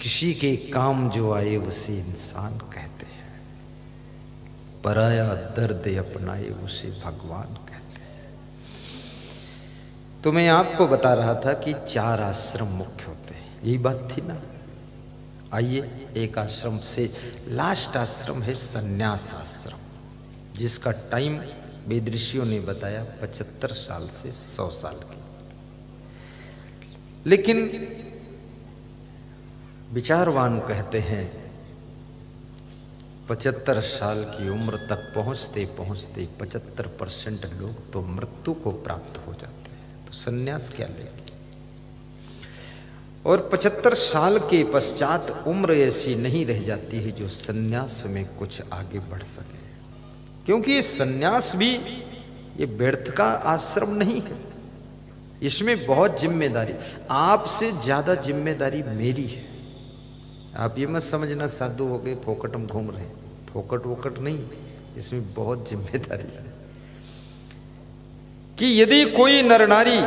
किसी के काम जो आए उसे इंसान कहते हैं, पराया दर्द अपनाए उसे भगवान कहते हैं। तो मैं आपको बता रहा था कि 4 आश्रम मुख्य होते हैं, यही बात थी ना। आइए एक आश्रम से लास्ट आश्रम है संन्यास आश्रम, जिसका टाइम वेद ऋषियों ने बताया 75 साल से 100 साल की। लेकिन विचारवान कहते हैं 75 साल की उम्र तक पहुंचते पहुंचते 75% लोग तो मृत्यु को प्राप्त हो जाते हैं, तो संन्यास क्या लेंगे। और 75 साल के पश्चात उम्र ऐसी नहीं रह जाती है जो संन्यास में कुछ आगे बढ़ सके, क्योंकि ये संन्यास भी ये व्यर्थ का आश्रम नहीं है, इसमें बहुत जिम्मेदारी, आपसे ज्यादा जिम्मेदारी मेरी है। आप ये मत समझना साधु हो गए फोकट हम घूम रहे हैं, फोकट वोकट नहीं, इसमें बहुत जिम्मेदारी है। कि यदि कोई नर नारी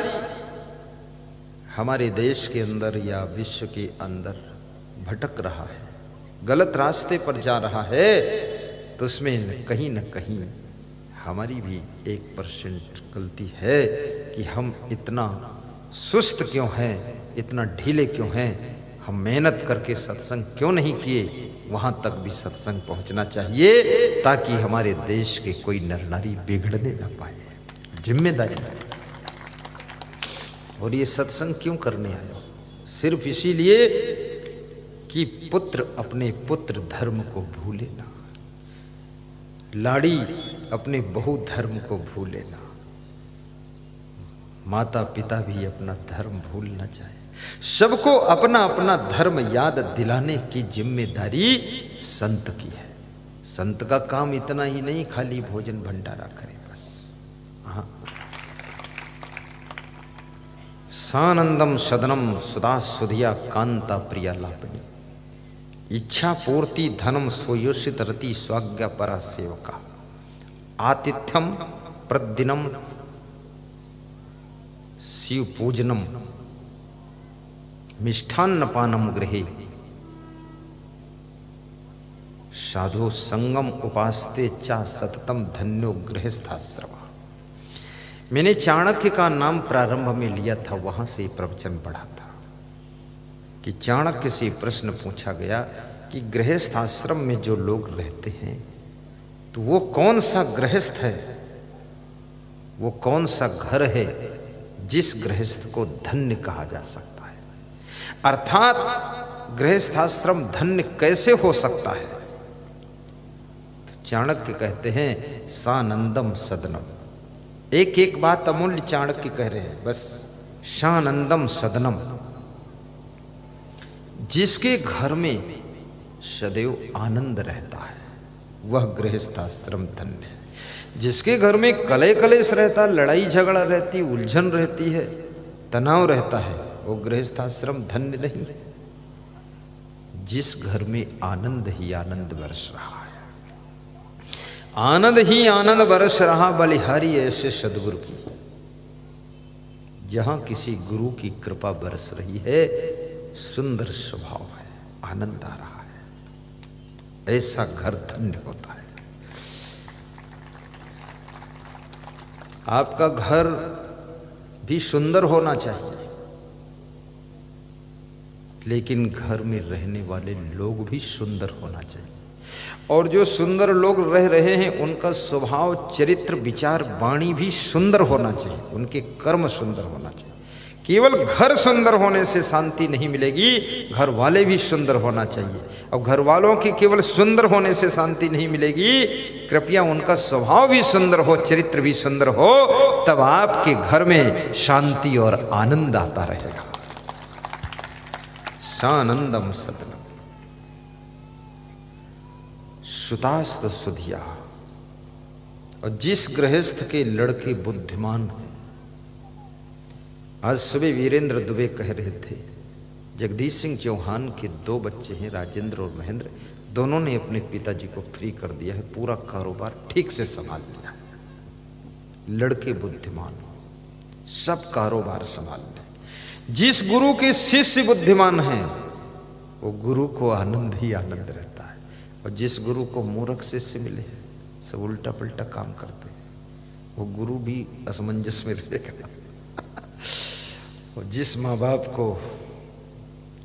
हमारे देश के अंदर या विश्व के अंदर भटक रहा है, गलत रास्ते पर जा रहा है, तो उसमें कहीं न कहीं हमारी भी 1% गलती है कि हम इतना सुस्त क्यों हैं, इतना ढीले क्यों हैं। हम मेहनत करके सत्संग क्यों नहीं किए, वहां तक भी सत्संग पहुंचना चाहिए ताकि हमारे देश के कोई नर नारी बिगड़ने ना पाए। जिम्मेदारी है। और ये सत्संग क्यों करने आए हो? सिर्फ इसीलिए कि पुत्र अपने पुत्र धर्म को भूले ना, लाड़ी अपने बहु धर्म को भूले ना, माता पिता भी अपना धर्म भूल ना जाए। सबको अपना अपना धर्म याद दिलाने की जिम्मेदारी संत की है। संत का काम इतना ही नहीं खाली भोजन भंडारा करे बस। हाँ, सानंदम सदनम सुदा सुधिया कांता प्रिया लापनी, इच्छा पूर्ति धनम सोयोषित रति स्वाज्ञा परा सेवका, आतिथ्यम प्रतिदिनम शिव पूजनम मिष्ठान्न पानम गृहे, साधु संगम उपासते चा सततम धन्यो गृहस्थाश्रम। मैंने चाणक्य का नाम प्रारंभ में लिया था, वहां से प्रवचन बढ़ा था कि चाणक्य से प्रश्न पूछा गया कि गृहस्थ आश्रम में जो लोग रहते हैं तो वो कौन सा गृहस्थ है, वो कौन सा घर है जिस गृहस्थ को धन्य कहा जा सकता है। अर्थात गृहस्थाश्रम धन्य कैसे हो सकता है। तो चाणक्य कहते हैं सानंदम सदनम। एक एक बात अमूल्य चाणक्य कह रहे हैं, बस शानंदम सदनम, जिसके घर में सदैव आनंद रहता है वह गृहस्थाश्रम धन्य है। जिसके घर में कले कलेश रहता, लड़ाई झगड़ा रहती, उलझन रहती है, तनाव रहता है, वो गृहस्थाश्रम धन्य नहीं। जिस घर में आनंद ही आनंद बरस रहा है, आनंद ही आनंद बरस रहा, बलिहारी ऐसे सदगुरु की, जहां किसी गुरु की कृपा बरस रही है, सुंदर स्वभाव है, आनंद आ रहा है, ऐसा घर धन्य होता है। आपका घर भी सुंदर होना चाहिए, लेकिन घर में रहने वाले लोग भी सुंदर होना चाहिए। और जो सुंदर लोग रह रहे हैं उनका स्वभाव, चरित्र, विचार, वाणी भी सुंदर होना चाहिए, उनके कर्म सुंदर होना चाहिए। केवल घर सुंदर होने से शांति नहीं मिलेगी, घर वाले भी सुंदर होना चाहिए। और घर वालों के केवल सुंदर होने से शांति नहीं मिलेगी, कृपया उनका स्वभाव भी सुंदर हो, चरित्र भी सुंदर हो, तब आपके घर में शांति और आनंद आता रहेगा। सानंदम सदनम सुतास्त सुधिया। और जिस गृहस्थ के लड़के बुद्धिमान हैं, आज सुबह वीरेंद्र दुबे कह रहे थे, जगदीश सिंह चौहान के 2 बच्चे हैं, राजेंद्र और महेंद्र, दोनों ने अपने पिताजी को फ्री कर दिया है, पूरा कारोबार ठीक से संभाल लिया है। लड़के बुद्धिमान हो, सब कारोबार संभाल लें। जिस गुरु के शिष्य बुद्धिमान हैं वो गुरु को आनंद ही आनंद रहता है। और जिस गुरु को मूर्ख शिष्य मिले सब उल्टा पुल्टा काम करते हैं, वो गुरु भी असमंजस में रहेगा। और जिस माँ बाप को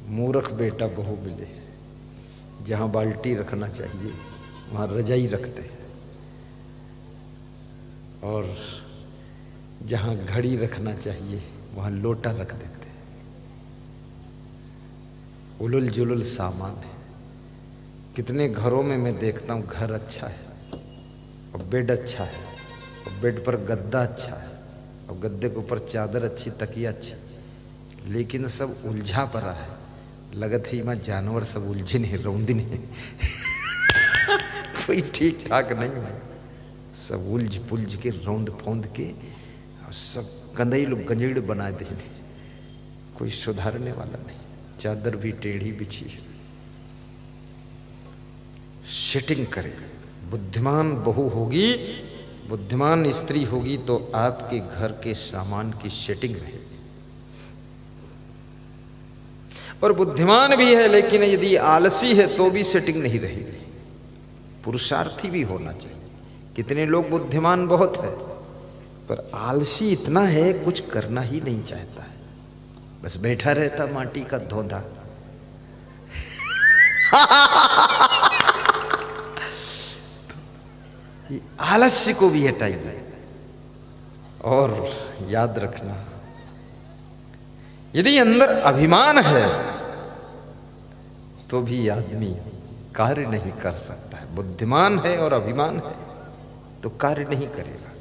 मूर्ख बेटा बहू मिले, जहाँ बाल्टी रखना चाहिए वहाँ रजाई रखते हैं, और जहाँ घड़ी रखना चाहिए वहाँ लोटा रख देते हैं। उलुल जुलुल सामान है। कितने घरों में मैं देखता हूँ घर अच्छा है और बेड अच्छा है और बेड पर गद्दा अच्छा है और गद्दे के ऊपर चादर अच्छी, तकिया अच्छी, लेकिन सब उलझा पड़ा है। लगत है मां जानवर सब उलझिन है, रौंदिन है। कोई ठीक ठाक नहीं है, सब उलझ पुलझ के रौंद फौंद के और सब कंदई लोग गंजेड़ बना देंगे। कोई सुधारने वाला नहीं, चादर भी टेढ़ी बिछी है। सेटिंग करे। बुद्धिमान बहू होगी, बुद्धिमान स्त्री होगी तो आपके घर के सामान की सेटिंग रहेगी। और बुद्धिमान भी है लेकिन यदि आलसी है तो भी सेटिंग नहीं रहेगी। पुरुषार्थी भी होना चाहिए। कितने लोग बुद्धिमान बहुत है पर आलसी इतना है कुछ करना ही नहीं चाहता है, बस बैठा रहता माटी का धोंधा। आलस्य को भी हटाइए। और याद रखना, यदि अंदर अभिमान है तो भी आदमी कार्य नहीं कर सकता है। बुद्धिमान है और अभिमान है तो कार्य नहीं करेगा,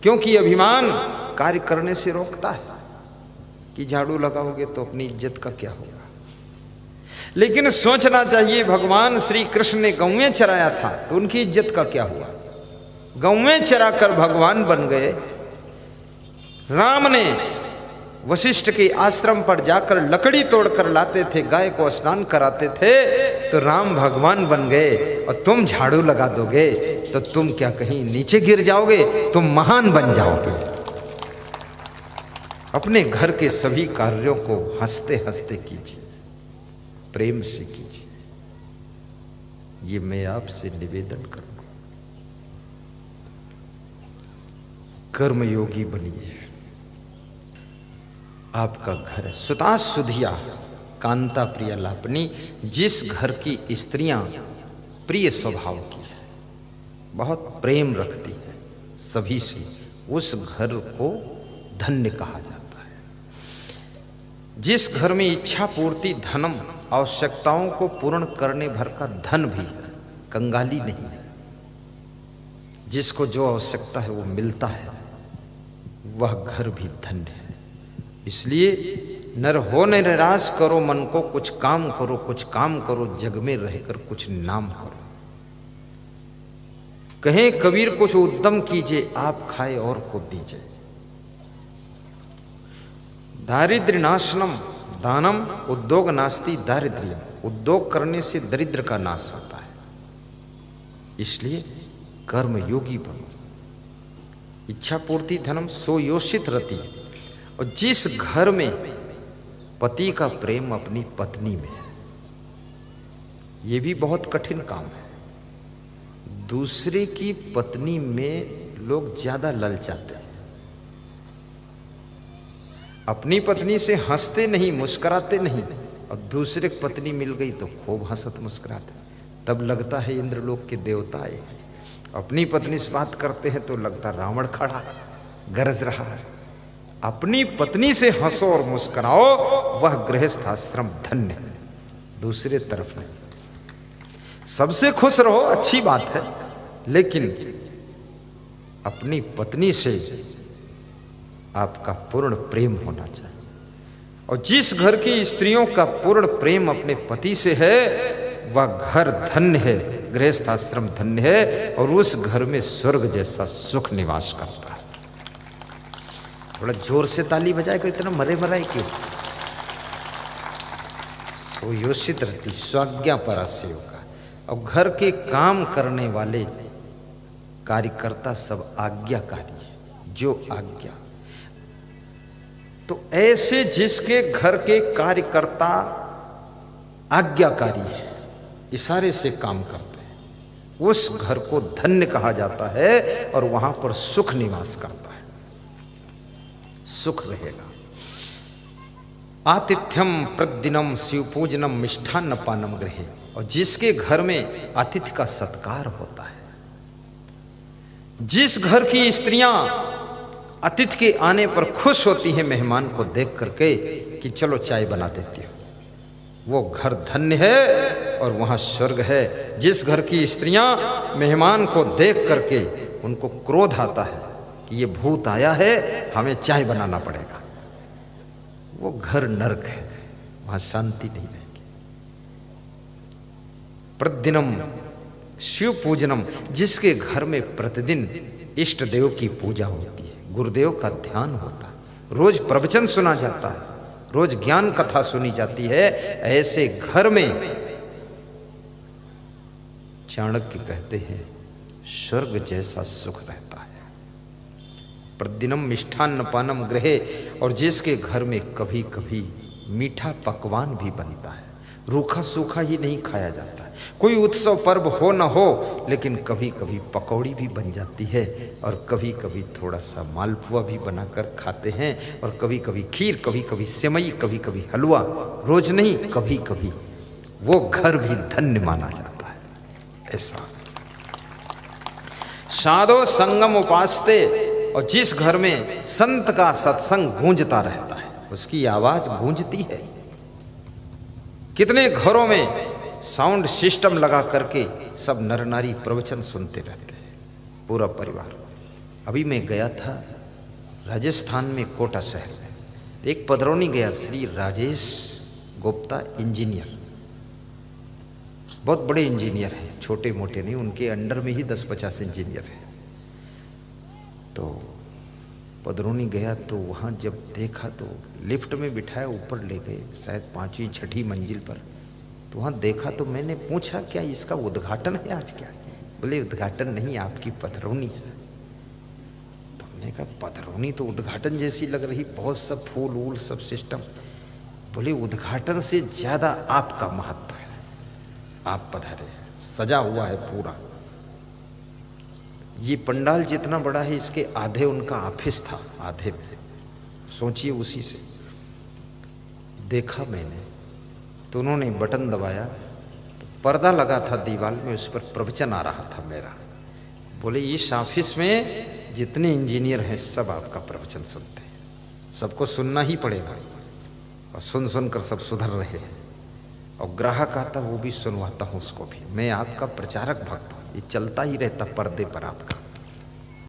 क्योंकि अभिमान कार्य करने से रोकता है कि झाड़ू लगाओगे तो अपनी इज्जत का क्या होगा। लेकिन सोचना चाहिए, भगवान श्री कृष्ण ने गौएं चराया था तो उनकी इज्जत का क्या हुआ। गौएं चराकर भगवान बन गए। राम ने वशिष्ठ के आश्रम पर जाकर लकड़ी तोड़कर लाते थे, गाय को स्नान कराते थे तो राम भगवान बन गए। और तुम झाड़ू लगा दोगे तो तुम क्या कहीं नीचे गिर जाओगे, तुम महान बन जाओगे। अपने घर के सभी कार्यों को हंसते हंसते कीजिए, प्रेम से कीजिए। ये मैं आपसे निवेदन करूंगा। कर्मयोगी बनिए। आपका घर है। सुता सुधिया कांता प्रिय लापनी, जिस घर की स्त्रियां प्रिय स्वभाव की है, बहुत प्रेम रखती है सभी से, उस घर को धन्य कहा जाता है। जिस घर में इच्छा पूर्ति धनम, आवश्यकताओं को पूर्ण करने भर का धन भी है, कंगाली नहीं है, जिसको जो आवश्यकता है वो मिलता है, वह घर भी धन्य है। इसलिए नर हो न निराश करो मन को, कुछ काम करो, कुछ काम करो, जग में रहकर कुछ नाम करो। कहे कबीर कुछ उद्यम कीजिए, आप खाए और को दीजिए। दारिद्र्य नाशनम दानम उद्योग नास्ति दारिद्र्यम, उद्योग करने से दरिद्र का नाश होता है। इसलिए कर्म योगी बनो। इच्छा पूर्ति धनम सो योषित रति, और जिस घर में पति का प्रेम अपनी पत्नी में है, यह भी बहुत कठिन काम है। दूसरे की पत्नी में लोग ज्यादा ललचाते हैं। अपनी पत्नी से हंसते नहीं, मुस्कुराते नहीं, और दूसरे की पत्नी मिल गई तो खूब हंसत मुस्कुराते, तब लगता है इंद्रलोक के देवता आए। अपनी पत्नी से बात करते हैं तो लगता रावण खड़ा गरज रहा है। अपनी पत्नी से हंसो और मुस्कुराओ, वह गृहस्थ आश्रम धन्य है, दूसरे तरफ नहीं। सबसे खुश रहो, अच्छी बात है, लेकिन अपनी पत्नी से आपका पूर्ण प्रेम होना चाहिए। और जिस घर की स्त्रियों का पूर्ण प्रेम अपने पति से है, वह घर धन्य है, गृहस्थ आश्रम धन्य है, और उस घर में स्वर्ग जैसा सुख निवास करता है। थोड़ा जोर से ताली बजाए, को इतना मरे मराए क्यों। सोयोषित रहती स्वाज्ञा परास्य होगा। और घर के काम करने वाले कार्यकर्ता सब आज्ञाकारी है, जो आज्ञा। तो ऐसे जिसके घर के कार्यकर्ता आज्ञाकारी है, इशारे से काम करते हैं, उस घर को धन्य कहा जाता है और वहां पर सुख निवास करता है, सुख रहेगा। आतिथ्यम प्रतिदिनम शिवपूजनम मिष्ठान्न पानम गृहे, और जिसके घर में अतिथि का सत्कार होता है, जिस घर की स्त्रियां अतिथि के आने पर खुश होती हैं मेहमान को देख करके कि चलो चाय बना देती हो, वो घर धन्य है और वहां स्वर्ग है। जिस घर की स्त्रियां मेहमान को देख करके उनको क्रोध आता है कि ये भूत आया है, हमें चाय बनाना पड़ेगा, वो घर नरक है, वहां शांति नहीं रहेगी। प्रतिदिनम शिव पूजनम, जिसके घर में प्रतिदिन इष्ट देव की पूजा होती है, गुरुदेव का ध्यान होता है, रोज प्रवचन सुना जाता है, रोज ज्ञान कथा सुनी जाती है, ऐसे घर में चाणक्य कहते हैं स्वर्ग जैसा सुख रहता है। प्रतिदिनम मिष्ठान्न पानम गृहे, और जिसके घर में कभी कभी मीठा पकवान भी बनता है, रूखा सूखा ही नहीं खाया जाता है। कोई उत्सव पर्व हो न हो, लेकिन कभी कभी पकौड़ी भी बन जाती है, और कभी कभी थोड़ा सा मालपुआ भी बनाकर खाते हैं, और कभी कभी खीर, कभी कभी सेवई, कभी कभी हलवा, रोज नहीं कभी कभी, वो घर भी धन्य माना जाता है। ऐसा साधो संगम उपासते, और जिस घर में संत का सत्संग गूंजता रहता है, उसकी आवाज गूंजती है। कितने घरों में साउंड सिस्टम लगा करके सब नर नारी प्रवचन सुनते रहते हैं, पूरा परिवार। अभी मैं गया था राजस्थान में कोटा शहर में, एक पधरौनी गया, श्री राजेश गुप्ता इंजीनियर, बहुत बड़े इंजीनियर हैं, छोटे मोटे नहीं, उनके अंडर में ही 10-50 इंजीनियर हैं। तो पधरौनी गया तो वहाँ जब देखा तो लिफ्ट में बिठाया, ऊपर ले गए, शायद 5वीं 6ठी मंजिल पर। तो वहाँ देखा तो मैंने पूछा क्या इसका उद्घाटन है आज? क्या? बोले उद्घाटन नहीं, आपकी पधरौनी है। तो हमने कहा पधरौनी तो उद्घाटन जैसी लग रही, बहुत सब फूल वूल सब सिस्टम। बोले उद्घाटन से ज़्यादा आपका महत्व है, आप पधारे, सजा हुआ है पूरा। ये पंडाल जितना बड़ा है, इसके आधे उनका ऑफिस था, आधे में, सोचिए उसी से। देखा मैंने तो उन्होंने बटन दबाया तो पर्दा लगा था दीवार में, उस पर प्रवचन आ रहा था मेरा। बोले इस ऑफिस में जितने इंजीनियर हैं सब आपका प्रवचन सुनते हैं, सबको सुनना ही पड़ेगा, और सुन सुनकर सब सुधर रहे हैं, और ग्राहक आता वो भी सुनवाता हूँ उसको भी। मैं आपका प्रचारक भक्त हूँ, ये चलता ही रहता पर्दे पर आपका।